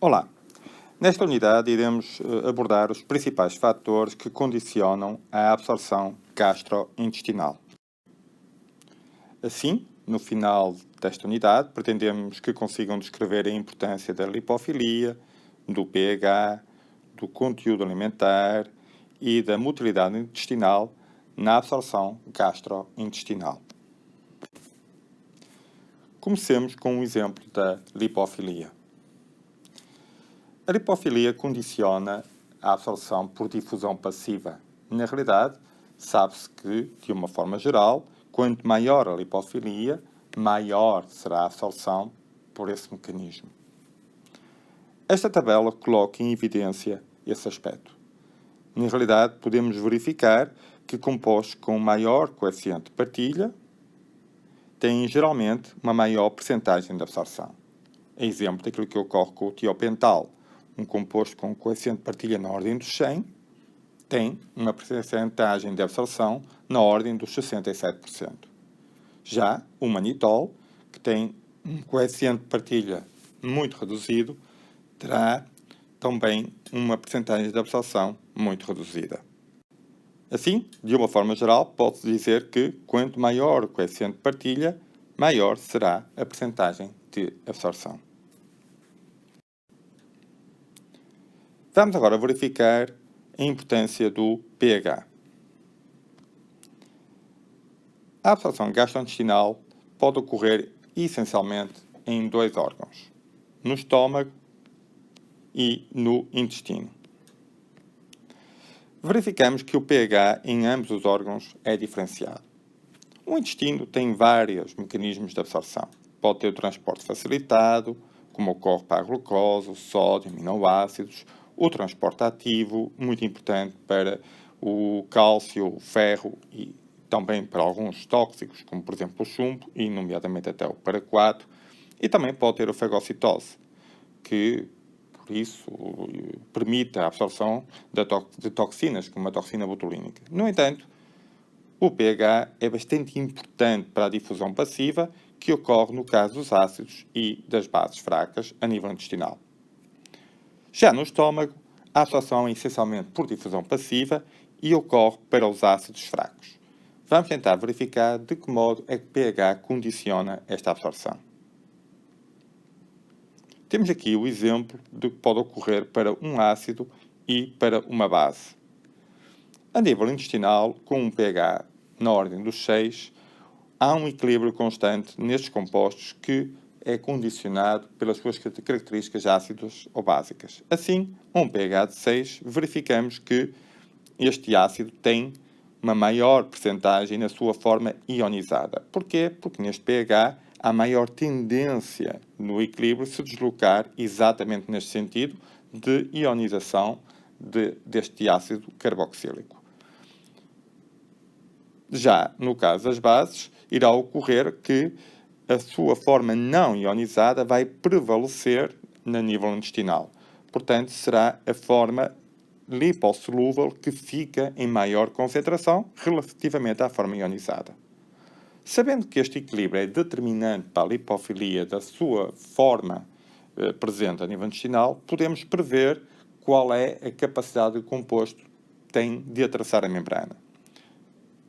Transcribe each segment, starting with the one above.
Olá! Nesta unidade iremos abordar os principais fatores que condicionam a absorção gastrointestinal. Assim, no final desta unidade, pretendemos que consigam descrever a importância da lipofilia, do pH, do conteúdo alimentar e da motilidade intestinal na absorção gastrointestinal. Comecemos com um exemplo da lipofilia. A lipofilia condiciona a absorção por difusão passiva. Na realidade, sabe-se que, de uma forma geral, quanto maior a lipofilia, maior será a absorção por esse mecanismo. Esta tabela coloca em evidência esse aspecto. Na realidade, podemos verificar que compostos com maior coeficiente de partilha têm geralmente uma maior percentagem de absorção. É exemplo daquilo que ocorre com o tiopental. Um composto com coeficiente de partilha na ordem dos 100 tem uma percentagem de absorção na ordem dos 67%. Já o manitol, que tem um coeficiente de partilha muito reduzido, terá também uma percentagem de absorção muito reduzida. Assim, de uma forma geral, pode-se dizer que quanto maior o coeficiente de partilha, maior será a percentagem de absorção. Vamos agora verificar a importância do pH. A absorção gastrointestinal pode ocorrer essencialmente em dois órgãos, no estômago e no intestino. Verificamos que o pH em ambos os órgãos é diferenciado. O intestino tem vários mecanismos de absorção. Pode ter o transporte facilitado, como ocorre para a glucose, o sódio, aminoácidos, o transporte ativo, muito importante para o cálcio, o ferro e também para alguns tóxicos, como por exemplo o chumbo, e nomeadamente até o paraquato, e também pode ter a fagocitose, que por isso permite a absorção de toxinas, como a toxina botulínica. No entanto, o pH é bastante importante para a difusão passiva, que ocorre no caso dos ácidos e das bases fracas a nível intestinal. Já no estômago, a absorção é essencialmente por difusão passiva e ocorre para os ácidos fracos. Vamos tentar verificar de que modo é que o pH condiciona esta absorção. Temos aqui o exemplo de que pode ocorrer para um ácido e para uma base. A nível intestinal, com um pH na ordem dos 6, há um equilíbrio constante nestes compostos que é condicionado pelas suas características ácidas ou básicas. Assim, um pH de 6, verificamos que este ácido tem uma maior percentagem na sua forma ionizada. Porquê? Porque neste pH há maior tendência no equilíbrio se deslocar exatamente neste sentido de ionização deste ácido carboxílico. Já no caso das bases, irá ocorrer que a sua forma não ionizada vai prevalecer no nível intestinal. Portanto, será a forma lipossolúvel que fica em maior concentração relativamente à forma ionizada. Sabendo que este equilíbrio é determinante para a lipofilia da sua forma presente a nível intestinal, podemos prever qual é a capacidade que o composto tem de atravessar a membrana.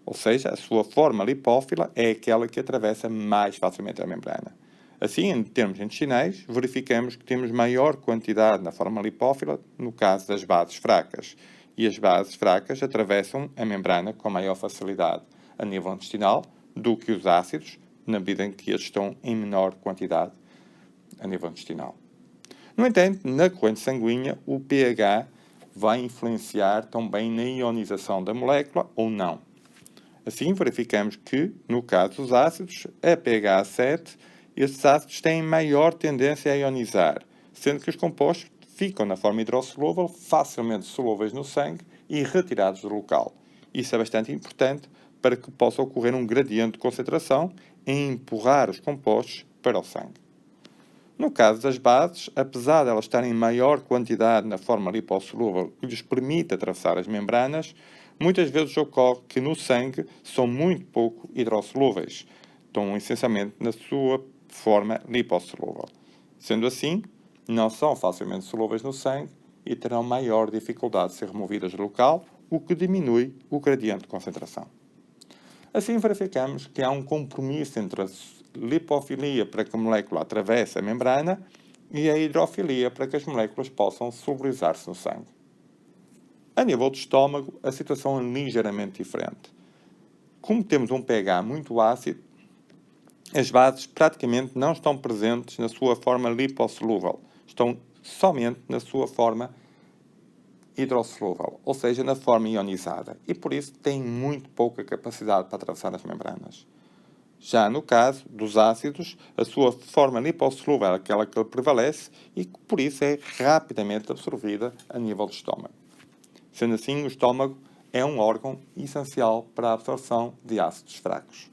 Ou seja, a sua forma lipófila é aquela que atravessa mais facilmente a membrana. Assim, em termos intestinais, verificamos que temos maior quantidade na forma lipófila no caso das bases fracas. E as bases fracas atravessam a membrana com maior facilidade a nível intestinal do que os ácidos, na medida em que eles estão em menor quantidade a nível intestinal. No entanto, na corrente sanguínea, o pH vai influenciar também na ionização da molécula ou não. Assim, verificamos que, no caso dos ácidos, a pH 7, estes ácidos têm maior tendência a ionizar, sendo que os compostos ficam na forma hidrossolúvel, facilmente solúveis no sangue e retirados do local. Isso é bastante importante para que possa ocorrer um gradiente de concentração em empurrar os compostos para o sangue. No caso das bases, apesar de elas estarem em maior quantidade na forma lipossolúvel que lhes permite atravessar as membranas, muitas vezes ocorre que no sangue são muito pouco hidrossolúveis, estão essencialmente na sua forma lipossolúvel. Sendo assim, não são facilmente solúveis no sangue e terão maior dificuldade de ser removidas do local, o que diminui o gradiente de concentração. Assim, verificamos que há um compromisso entre a lipofilia para que a molécula atravesse a membrana e a hidrofilia para que as moléculas possam solubilizar-se no sangue. A nível do estômago, a situação é ligeiramente diferente. Como temos um pH muito ácido, as bases praticamente não estão presentes na sua forma lipossolúvel, estão somente na sua forma hidrossolúvel, ou seja, na forma ionizada, e por isso têm muito pouca capacidade para atravessar as membranas. Já no caso dos ácidos, a sua forma lipossolúvel é aquela que prevalece e que por isso é rapidamente absorvida a nível do estômago. Sendo assim, o estômago é um órgão essencial para a absorção de ácidos fracos.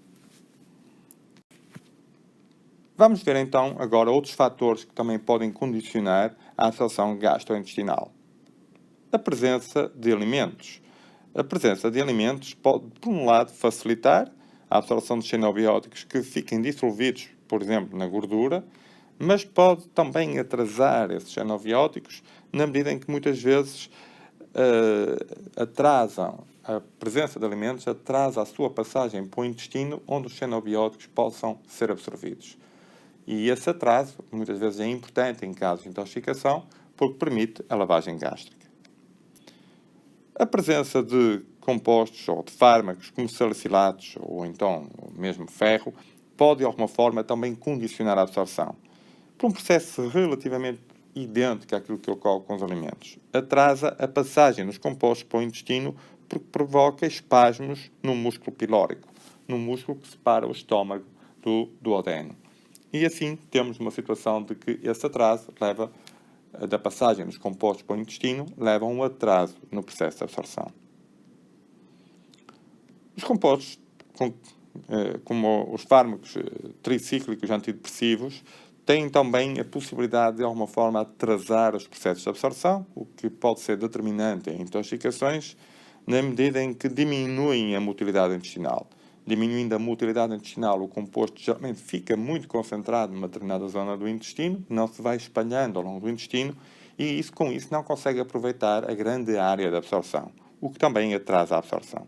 Vamos ver então agora outros fatores que também podem condicionar a absorção gastrointestinal. A presença de alimentos. A presença de alimentos pode, por um lado, facilitar a absorção de xenobióticos que fiquem dissolvidos, por exemplo, na gordura, mas pode também atrasar esses xenobióticos na medida em que muitas vezes atrasam a presença de alimentos, atrasa a sua passagem para o intestino onde os xenobióticos possam ser absorvidos. E esse atraso, muitas vezes, é importante em casos de intoxicação, porque permite a lavagem gástrica. A presença de compostos ou de fármacos como salicylatos ou então mesmo ferro pode de alguma forma também condicionar a absorção. Por um processo relativamente idêntico àquilo que ocorre com os alimentos. Atrasa a passagem dos compostos para o intestino porque provoca espasmos no músculo pilórico, no músculo que separa o estômago do duodeno. E assim temos uma situação de que esse atraso leva da passagem dos compostos para o intestino leva a um atraso no processo de absorção. Os compostos, como os fármacos tricíclicos antidepressivos, têm também a possibilidade de alguma forma atrasar os processos de absorção, o que pode ser determinante em intoxicações, na medida em que diminuem a motilidade intestinal. Diminuindo a motilidade intestinal, o composto geralmente fica muito concentrado numa determinada zona do intestino, não se vai espalhando ao longo do intestino e com isso não consegue aproveitar a grande área de absorção, o que também atrasa a absorção.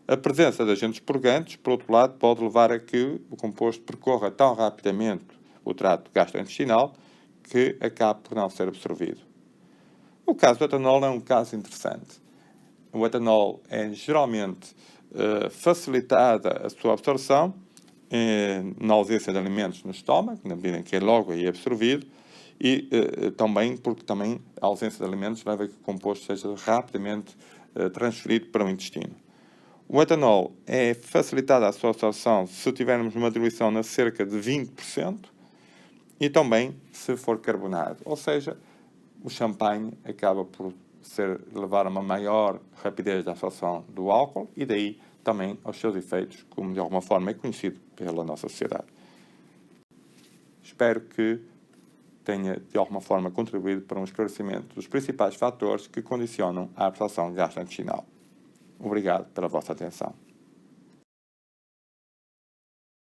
A presença de agentes purgantes, por outro lado, pode levar a que o composto percorra tão rapidamente o trato gastrointestinal que acabe por não ser absorvido. O caso do etanol é um caso interessante. O etanol é geralmente facilitada a sua absorção na ausência de alimentos no estômago, na medida em que é logo aí absorvido, e também porque também a ausência de alimentos leva a que o composto seja rapidamente transferido para o intestino. O etanol é facilitada a sua absorção se tivermos uma diluição na cerca de 20% e também se for carbonado, ou seja, o champanhe acaba por levar a uma maior rapidez da absorção do álcool e daí também aos seus efeitos, como de alguma forma é conhecido pela nossa sociedade. Espero que tenha de alguma forma contribuído para um esclarecimento dos principais fatores que condicionam a absorção gastrointestinal. Obrigado pela vossa atenção.